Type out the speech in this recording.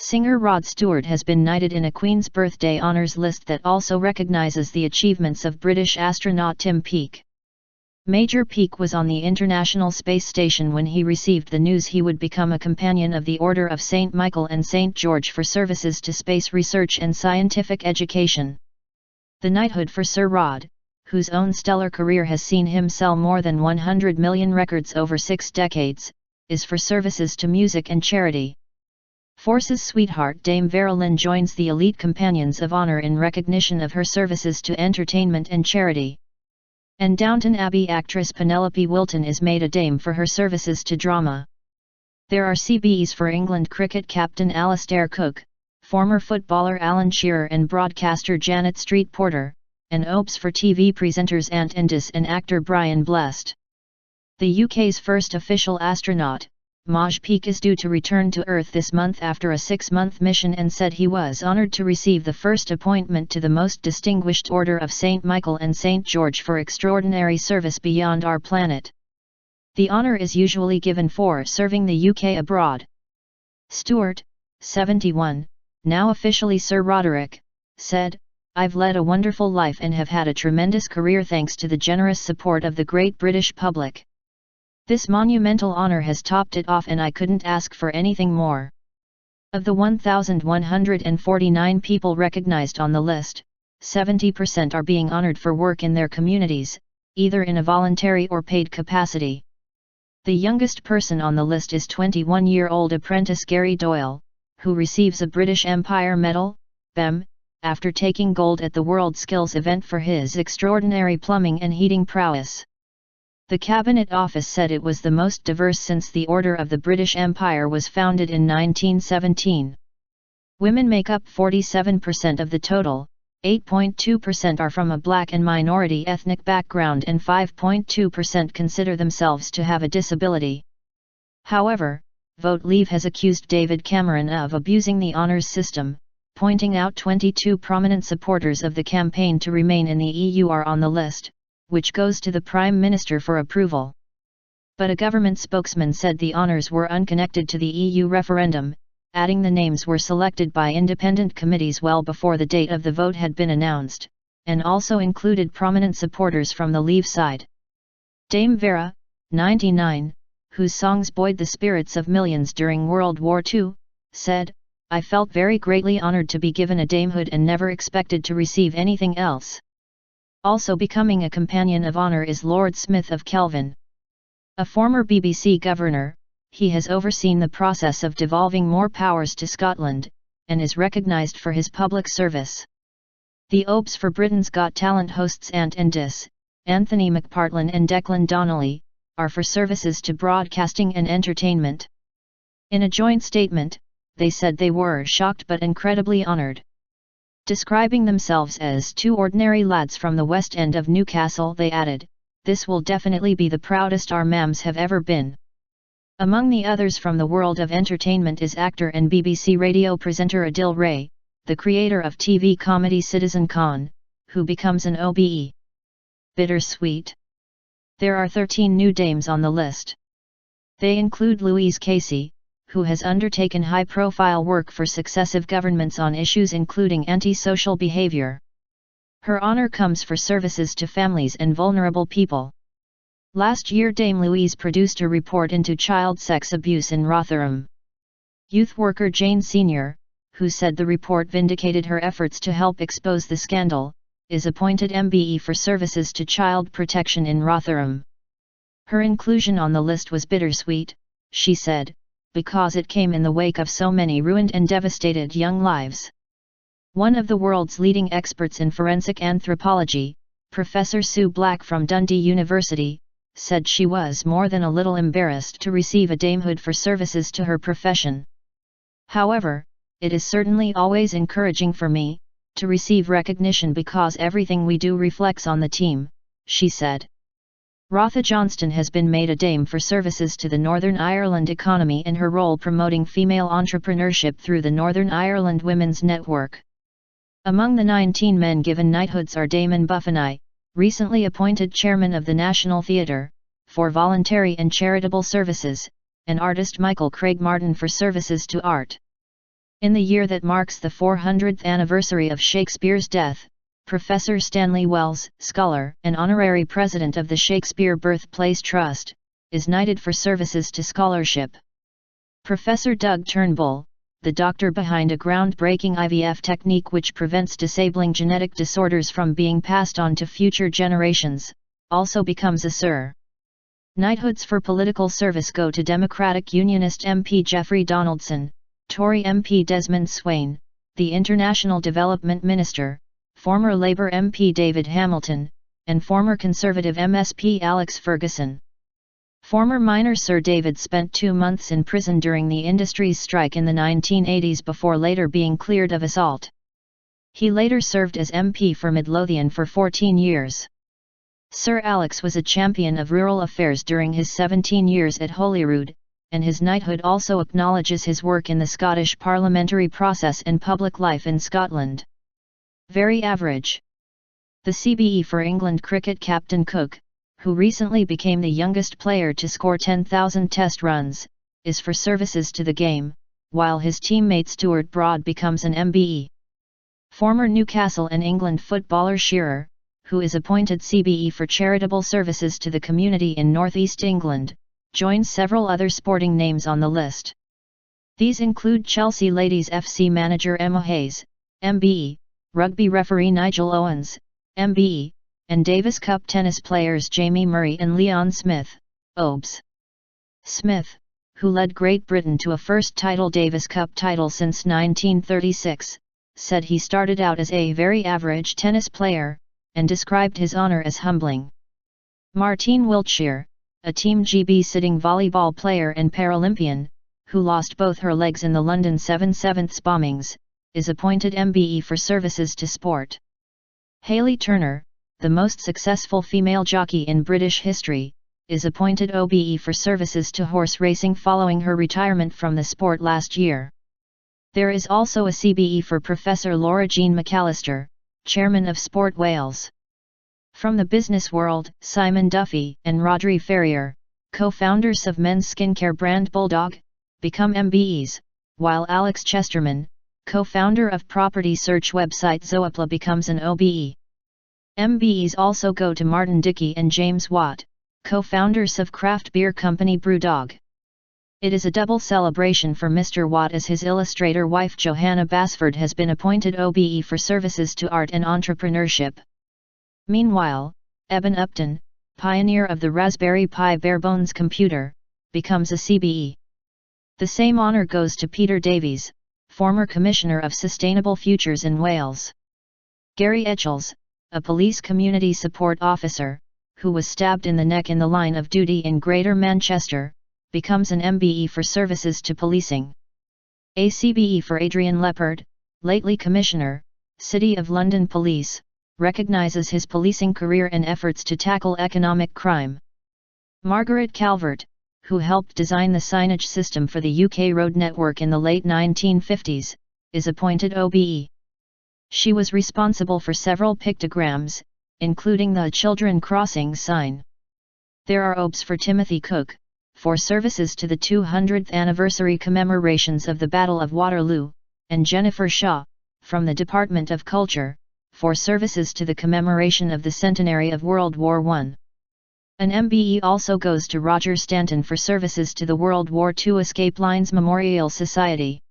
Singer Rod Stewart has been knighted in a Queen's Birthday Honours list that also recognises the achievements of British astronaut Tim Peake. Major Peake was on the International Space Station when he received the news he would become a Companion of the Order of St. Michael and St. George for services to space research and scientific education. The knighthood for Sir Rod, whose own stellar career has seen him sell more than 100 million records over 6 decades, is for services to music and charity. Force's sweetheart Dame Vera Lynn joins the elite Companions of Honour in recognition of her services to entertainment and charity. And Downton Abbey actress Penelope Wilton is made a dame for her services to drama. There are CBEs for England cricket captain Alastair Cook, former footballer Alan Shearer and broadcaster Janet Street Porter, and OBEs for TV presenters Ant and Dec and actor Brian Blessed. The UK's first official astronaut, Maj Peake, is due to return to Earth this month after a 6-month mission and said he was honoured to receive the first appointment to the most distinguished Order of St. Michael and St. George for extraordinary service beyond our planet. The honour is usually given for serving the UK abroad. Stewart, 71, now officially Sir Roderick, said, "I've led a wonderful life and have had a tremendous career thanks to the generous support of the great British public. This monumental honour has topped it off and I couldn't ask for anything more." Of the 1,149 people recognised on the list, 70% are being honoured for work in their communities, either in a voluntary or paid capacity. The youngest person on the list is 21-year-old apprentice Gary Doyle, who receives a British Empire Medal, BEM, after taking gold at the World Skills event for his extraordinary plumbing and heating prowess. The Cabinet Office said it was the most diverse since the Order of the British Empire was founded in 1917. Women make up 47% of the total, 8.2% are from a black and minority ethnic background and 5.2% consider themselves to have a disability. However, Vote Leave has accused David Cameron of abusing the honours system, pointing out 22 prominent supporters of the campaign to remain in the EU are on the list, which goes to the Prime Minister for approval. But a government spokesman said the honours were unconnected to the EU referendum, adding the names were selected by independent committees well before the date of the vote had been announced, and also included prominent supporters from the Leave side. Dame Vera, 99, whose songs buoyed the spirits of millions during World War II, said, "I felt very greatly honoured to be given a damehood and never expected to receive anything else." Also becoming a Companion of Honour is Lord Smith of Kelvin. A former BBC governor, he has overseen the process of devolving more powers to Scotland, and is recognised for his public service. The OBEs for Britain's Got Talent hosts Ant and Dec, Anthony McPartlin and Declan Donnelly, are for services to broadcasting and entertainment. In a joint statement, they said they were shocked but incredibly honoured. Describing themselves as 2 ordinary lads from the West End of Newcastle, they added, "This will definitely be the proudest our mams have ever been." Among the others from the world of entertainment is actor and BBC radio presenter Adil Ray, the creator of TV comedy Citizen Khan, who becomes an OBE. Bittersweet. There are 13 new dames on the list. They include Louise Casey, who has undertaken high-profile work for successive governments on issues including anti-social behaviour. Her honour comes for services to families and vulnerable people. Last year Dame Louise produced a report into child sex abuse in Rotherham. Youth worker Jane Senior, who said the report vindicated her efforts to help expose the scandal, is appointed MBE for services to child protection in Rotherham. Her inclusion on the list was bittersweet, she said, because it came in the wake of so many ruined and devastated young lives. One of the world's leading experts in forensic anthropology, Professor Sue Black from Dundee University, said she was more than a little embarrassed to receive a damehood for services to her profession. However, it is certainly always encouraging for me to receive recognition because everything we do reflects on the team, she said. Rotha Johnston has been made a dame for services to the Northern Ireland economy in her role promoting female entrepreneurship through the Northern Ireland Women's Network. Among the 19 men given knighthoods are Damon Buffany, recently appointed chairman of the National Theatre, for voluntary and charitable services, and artist Michael Craig Martin for services to art. In the year that marks the 400th anniversary of Shakespeare's death, Professor Stanley Wells, scholar and honorary president of the Shakespeare Birthplace Trust, is knighted for services to scholarship. Professor Doug Turnbull, the doctor behind a groundbreaking IVF technique which prevents disabling genetic disorders from being passed on to future generations, also becomes a Sir. Knighthoods for political service go to Democratic Unionist MP Geoffrey Donaldson, Tory MP Desmond Swayne, the International Development Minister, former Labour MP David Hamilton, and former Conservative MSP Alex Ferguson. Former miner Sir David spent 2 months in prison during the industry's strike in the 1980s before later being cleared of assault. He later served as MP for Midlothian for 14 years. Sir Alex was a champion of rural affairs during his 17 years at Holyrood, and his knighthood also acknowledges his work in the Scottish parliamentary process and public life in Scotland. Very average. The CBE for England cricket captain Cook, who recently became the youngest player to score 10,000 test runs, is for services to the game, while his teammate Stuart Broad becomes an MBE. Former Newcastle and England footballer Shearer, who is appointed CBE for charitable services to the community in North East England, joins several other sporting names on the list. These include Chelsea Ladies FC manager Emma Hayes, MBE, rugby referee Nigel Owens, MBE, and Davis Cup tennis players Jamie Murray and Leon Smith, OBEs. Smith, who led Great Britain to a first Davis Cup title since 1936, said he started out as a very average tennis player, and described his honour as humbling. Martine Wiltshire, a Team GB sitting volleyball player and Paralympian, who lost both her legs in the London 7/7 bombings, is appointed MBE for services to sport. Hayley Turner, the most successful female jockey in British history, is appointed OBE for services to horse racing following her retirement from the sport last year. There is also a CBE for Professor Laura Jean McAllister, Chairman of Sport Wales. From the business world, Simon Duffy and Rodri Ferrier, co-founders of men's skincare brand Bulldog, become MBEs, while Alex Chesterman, co-founder of property search website Zoopla, becomes an OBE. MBEs also go to Martin Dickey and James Watt, co-founders of craft beer company Brewdog. It is a double celebration for Mr. Watt as his illustrator wife Johanna Basford has been appointed OBE for services to art and entrepreneurship. Meanwhile, Eben Upton, pioneer of the Raspberry Pi barebones computer, becomes a CBE. The same honour goes to Peter Davies, former Commissioner of Sustainable Futures in Wales. Gary Etchells, a police community support officer, who was stabbed in the neck in the line of duty in Greater Manchester, becomes an MBE for services to policing. A CBE for Adrian Leppard, lately Commissioner, City of London Police, recognises his policing career and efforts to tackle economic crime. Margaret Calvert, who helped design the signage system for the UK road network in the late 1950s, is appointed OBE. She was responsible for several pictograms, including the Children Crossing sign. There are OBEs for Timothy Cook, for services to the 200th anniversary commemorations of the Battle of Waterloo, and Jennifer Shaw, from the Department of Culture, for services to the commemoration of the centenary of World War I. An MBE also goes to Roger Stanton for services to the World War II Escape Lines Memorial Society.